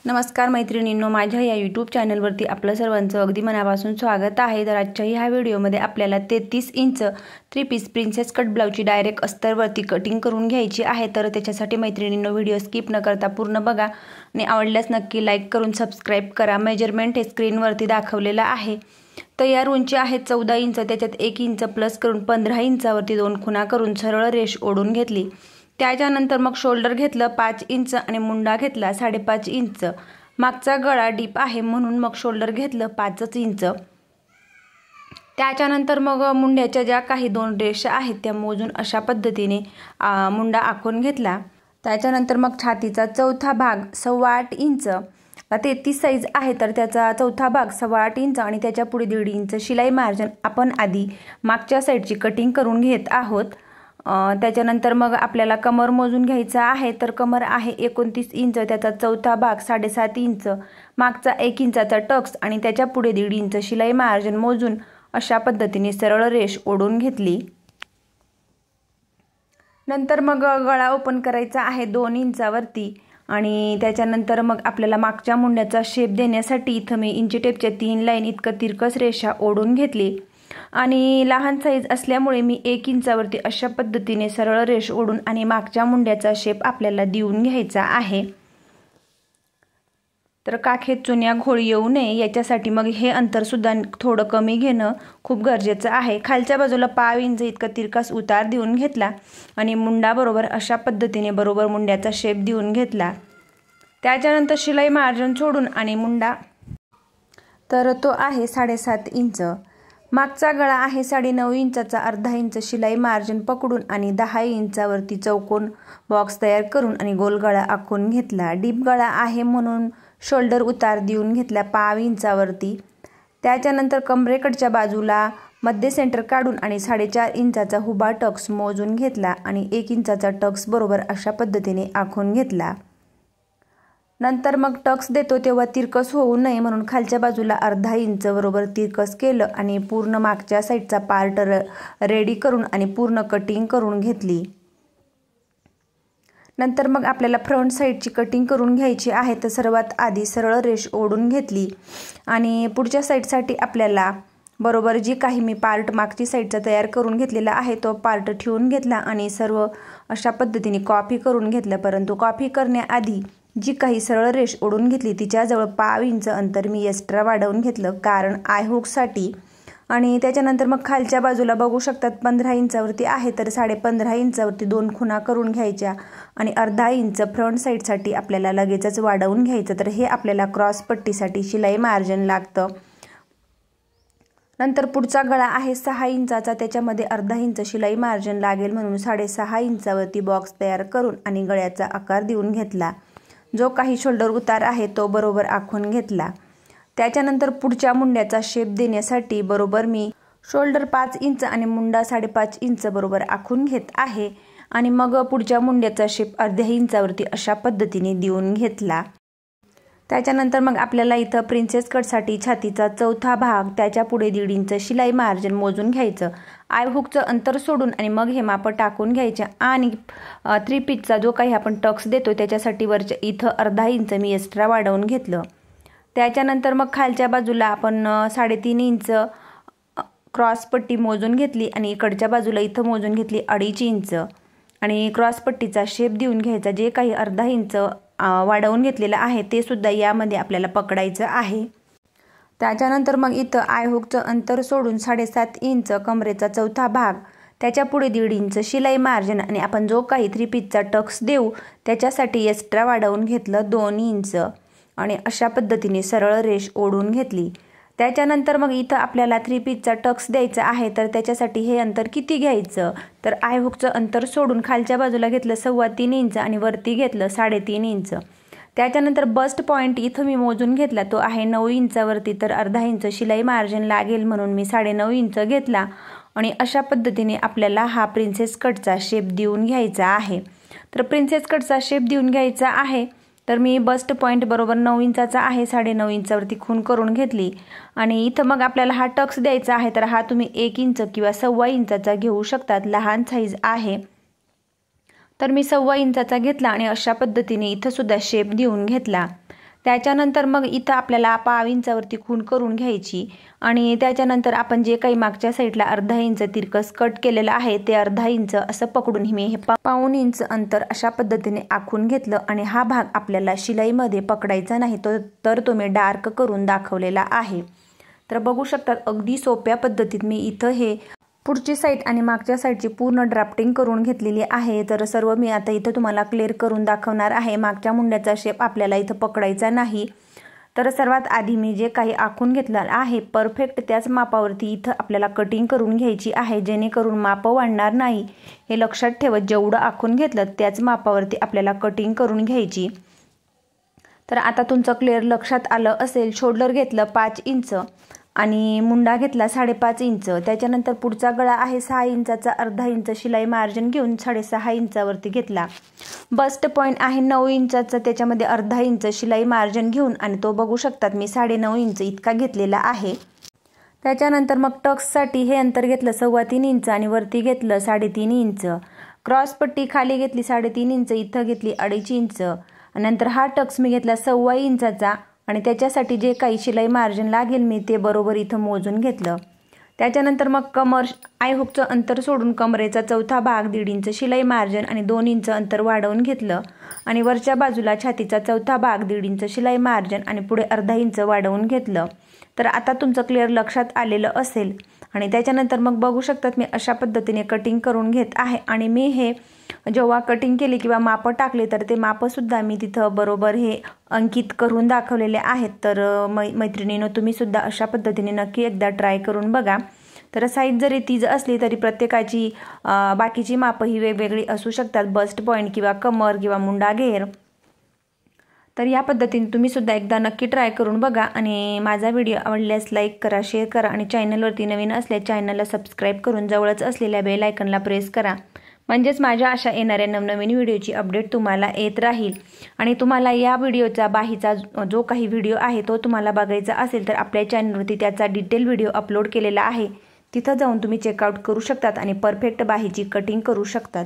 नमस्कार मैत्रिणींनो, माझ्या या यूट्यूब चॅनलवरती आपलं सर्वांचं अगदी मनापासून स्वागत आहे। तर आजच्या ह्या व्हिडिओमध्ये आपल्याला 33 इंच 3 पीस प्रिन्सेस कट ब्लाउजची डायरेक्ट अस्तरवरती कटिंग करून घ्यायची आहे। तर त्याच्यासाठी मैत्रिणींनो व्हिडिओ स्किप न करता पूर्ण बघा आणि आवडल्यास नक्की लाईक करून सबस्क्राइब करा। मेजरमेंट हे स्क्रीनवरती दाखवलेलं आहे। तयार उंची आहे 14 इंच, त्याच्यात 1 इंच प्लस करून 15 इंचावरती 2 खुणा करून सरळ रेष ओढून घेतली। त्याच्यानंतर मग शोल्डर घेतलं 5 इंच आणि मुंडा घेतला 5.5 इंच। मागचा गळा डीप आहे म्हणून मग शोल्डर घेतलं 5 इंच। त्याच्यानंतर मग मुंड्याच्या ज्या काही 2 रेषा आहेत त्या मोजून अशा पद्धतीने मुंडा आखून घेतला। त्याच्यानंतर मग छातीचा चौथा भाग 8.25 इंच, 33 साइज आहे तर त्याचा चौथा भाग 8.25 इंच आणि त्याच्या पुढे 1.5 इंच शिलाई मार्जिन आपण आधी मागच्या साइडची कटिंग करून घेत आहोत। त्याच्यानंतर मग आपल्याला कमर मोजून घ्यायचा आहे। तर कमर आहे 29 इंच, त्याचा चौथा भाग 7.5 इंच, मागचा 1 इंचाचा टक्स आणि त्याच्या पुढे 1.5 इंच शिलाई मार्जिन मोजून अशा पद्धतीने सरळ रेष ओढून घेतली। नंतर मग गळा ओपन करायचा आहे 2 इंचावरती आणि त्याच्यानंतर मग आपल्याला मागच्या मुंड्याचा शेप देण्यासाठी इथं मी इंची टेपच्या 3 लाईन इतकं तिरकस रेषा ओढून घेतली आणि लहान साइज असल्यामुळे मी 1 इंचावरती अशा पद्धतीने सरळ रेष ओढून आणि मागच्या मुंड्याचा शेप आपल्याला देऊन घ्यायचा आहे। तर काखेत चुन्या घोळ येऊ नये याच्यासाठी मग हे अंतर सुद्धा थोडं कमी घेणं खूप गरजेचं आहे। खालच्या बाजूला 5 इंच इतका तिरकास उतार देऊन घेतला आणि मुंडा बरोबर अशा पद्धतीने बरोबर मुंड्याचा शेप देऊन घेतला। त्याच्यानंतर शिलाई मार्जिन सोडून आणि मुंडा तर तो आहे 7.5 इंच। मागचा गळा आहे 9.5 इंचाचा, अर्धा इंच शिलाई मार्जिन पकडून आणि 10 इंचावरती चौकोन बॉक्स तयार करून आणि गोल गळा आखून घेतला। डीप गळा आहे म्हणून शोल्डर उतार देऊन घेतला 5 इंचावरती। त्याच्यानंतर कमरेकडच्या बाजूला मध्ये सेंटर काढून आणि 4.5 इंचाचा हुबा टक्स मोजून घेतला आणि 1 इंचाचा टक्स बरोबर अशा पद्धतीने आखून घेतला। नंतर मग टक्स देतो तेव्हा तिरकस होऊ नये म्हणून खालच्या बाजूला अर्धा इंच बरोबर तिरकस केलं आणि पूर्ण मागच्या साईडचा पार्ट रेडी करून आणि पूर्ण कटिंग करून घेतली। नंतर मग आपल्याला फ्रंट साईडची कटिंग करून घ्यायची आहे। तर सर्वात आधी सरळ रेष ओढून घेतली आणि पुढच्या साईडसाठी आपल्याला बरोबर जी काही मी पार्ट मागची साईडचा तयार करून घेतलेला आहे तो पार्ट ठेवून घेतला आणि सर्व अशा पद्धतीने कॉपी करून घेतलं। परंतु कॉपी करण्याआधी जी काही सरळ रेष ओढून घेतली तिच्याजवळ 5 इंच अंतर मी एक्स्ट्रा वाढवून घेतलं कारण आय हुकसाठी। आणि त्याच्यानंतर मग खालच्या बाजूला बघू शकतात 15 इंचावरती आहे तर 15.5 इंचावरती 2 खुणा करून घ्यायच्या आणि अर्धा इंच फ्रंट साईडसाठी आपल्याला लगेचच वाढवून घ्यायचं। तर हे आपल्याला क्रॉस पट्टीसाठी शिलाई मार्जिन लागतं। नंतर पुढचा गळा आहे 6 इंचाचा, त्याच्यामध्ये अर्धा इंच शिलाई मार्जिन लागेल म्हणून 6.5 इंचावरती बॉक्स तयार करून आणि गळ्याचा आकार देऊन घेतला। जो काही शोल्डर उतार आहे तो बरोबर आखून घेतला। त्याच्यानंतर पुढच्या मुंड्याचा शेप देण्यासाठी बरोबर मी शोल्डर 5 इंच आणि मुंडा 5.5 इंच बरोबर आखून घेत आहे आणि मग पुढच्या मुंड्याचा शेप अर्ध्या इंचावरती अशा पद्धतीने देऊन घेतला। त्याच्यानंतर मग आपल्याला इथं प्रिन्सेस कटसाठी छातीचा चौथा भाग, त्याच्या पुढे 1.5 इंच शिलाई मार्जिन मोजून घ्यायचं। आय हुकचं अंतर सोडून आणि मग हे माप टाकून घ्यायचे आणि 3 पीसचा जो काही आपण टक्स देतो त्याच्यासाठी वरच्या इथं अर्धा इंच मी एक्स्ट्रा वाढवून घेतलं। त्याच्यानंतर मग खालच्या बाजूला आपण 3.5 इंच क्रॉस पट्टी मोजून घेतली आणि इकडच्या बाजूला इथं मोजून घेतली 2.5 इंच आणि क्रॉस पट्टीचा शेप देऊन घ्यायचा। जे काही अर्धा इंच वाढवून घेतलेलं आहे ते सुद्धा यामध्ये आपल्याला पकडायचं आहे। त्याच्यानंतर मग इथं आय हुकचं अंतर सोडून 7.5 इंच कमरेचा चौथा भाग, त्याच्या पुढे 1.5 इंच शिलाई मार्जिन आणि आपण जो काही 3 पीसचा टक्स देऊ त्याच्यासाठी एक्स्ट्रा वाढवून घेतलं 2 इंच आणि अशा पद्धतीने सरळ रेष ओढून घेतली। त्याच्यानंतर मग इथं आपल्याला 3 पीसचा टक्स द्यायचा आहे तर त्याच्यासाठी हे अंतर किती घ्यायचं तर आय हुकचं अंतर सोडून खालच्या बाजूला घेतलं 3.25 इंच आणि वरती घेतलं 3.5 इंच। त्याच्यानंतर बस्ट पॉईंट इथं मी मोजून घेतला, तो आहे 9 इंचावरती तर अर्धा इंच शिलाई मार्जिन लागेल म्हणून मी 9.5 इंच घेतला आणि अशा पद्धतीने आपल्याला हा प्रिन्सेस कटचा शेप देऊन घ्यायचा आहे। तर प्रिन्सेस कटचा शेप देऊन घ्यायचा आहे तर मी बस्ट पॉईंट बरोबर 9 इंचाचा आहे, 9.5 इंचावरती खूण करून घेतली आणि इथं मग आपल्याला हा टक्स द्यायचा आहे तर हा तुम्ही 1 इंच किंवा 1.25 इंचाचा घेऊ शकतात, लहान साईज आहे। तर मी 1.25 इंचाचा घेतला आणि अशा पद्धतीने इथं सुद्धा शेप देऊन घेतला। त्याच्यानंतर मग इथं आपल्याला 1/2 इंचावरती खूण करून घ्यायची आणि त्याच्यानंतर आपण जे काही मागच्या साईडला अर्धा इंच तिरकस कट केलेलं आहे ते अर्धा इंच असं पकडून मी हे 1/2 इंच अंतर अशा पद्धतीने आखून घेतलं आणि हा भाग आपल्याला शिलाईमध्ये पकडायचा नाही तर तो मी डार्क करून दाखवलेला आहे। तर बघू शकतात अगदी सोप्या पद्धतीत मी इथं हे पुढची साईड आणि मागच्या साईडची पूर्ण ड्राफ्टिंग करून घेतलेली आहे। तर सर्व मी आता इथं तुम्हाला क्लिअर करून दाखवणार आहे। मागच्या मुंड्याचा शेप आपल्याला इथं पकडायचा नाही। तर सर्वात आधी मी जे काही आखून घेतलं आहे परफेक्ट त्याच मापावरती इथं आपल्याला कटिंग करून घ्यायची आहे, जेणेकरून माप वाढणार नाही। हे लक्षात ठेवत जेवढं आखून घेतलं त्याच मापावरती आपल्याला कटिंग करून घ्यायची। तर आता तुमचं क्लिअर लक्षात आलं असेल। शोल्डर घेतलं 5 इंच आणि मुंडा घेतला 5.5 इंच। त्याच्यानंतर पुढचा गळा आहे 6 इंचाचा, अर्धा इंच शिलाई मार्जिन घेऊन 6.5 इंचावरती घेतला। बस्ट पॉईंट आहे 9 इंचाचा, त्याच्यामध्ये अर्धा इंच शिलाई मार्जिन घेऊन आणि तो बघू शकतात मी 9.5 इंच इतका घेतलेला आहे। त्याच्यानंतर मग टक्ससाठी हे अंतर घेतलं 3.25 इंच आणि वरती घेतलं 3.5 इंच। क्रॉस पट्टी खाली घेतली 3.5 इंच, इथं घेतली 2.5 इंच। नंतर हा टक्स मी घेतला 1.25 इंचाचा आणि त्याच्यासाठी जे काही शिलाई मार्जिन लागेल मी ते बरोबर इथं मोजून घेतलं। त्याच्यानंतर मग कमर आय हुकचं अंतर सोडून कमरेचा चौथा भाग 1.5 इंच शिलाई मार्जिन आणि 2 इंच अंतर वाढवून घेतलं आणि वरच्या बाजूला छातीचा चौथा भाग 1.5 इंच शिलाई मार्जिन आणि पुढे अर्धा इंच वाढवून घेतलं। तर आता तुमचं क्लिअर लक्षात आलेलं असेल। आणि त्याच्यानंतर मग बघू शकतात मी अशा पद्धतीने कटिंग करून घेत आहे आणि मी हे जेव्हा कटिंग केली किंवा माप टाकले तर ते माप सुद्धा मी तिथं बरोबर हे अंकित करून दाखवलेले आहेत। तर मैत्रिणींनो तुम्ही सुद्धा अशा पद्धतीने नक्की एकदा ट्राय करून बघा। तर साईज जरी तीच असली तरी प्रत्येकाची बाकीची माप ही वेगवेगळी असू शकतात, बस्ट पॉईंट किंवा कमर किंवा मुंडा घेर। तर या पद्धतीने तुम्ही सुद्धा एकदा नक्की ट्राय करून बघा आणि माझा व्हिडिओ आवडल्यास लाईक करा, शेअर करा आणि चॅनलवरती नवीन असल्यास चॅनलला सबस्क्राईब करून जवळच असलेल्या बेल आयकॉनला प्रेस करा, म्हणजेच माझ्या अशा येणाऱ्या नवनवीन व्हिडिओची अपडेट तुम्हाला येत राहील। आणि तुम्हाला या व्हिडिओचा बाहीचा जो काही व्हिडिओ आहे तो तुम्हाला बघायचा असेल तर आपल्या चॅनलवरती त्याचा डिटेल व्हिडिओ अपलोड केलेला आहे, तिथं जाऊन तुम्ही चेकआउट करू शकतात आणि परफेक्ट बाहीची कटिंग करू शकतात।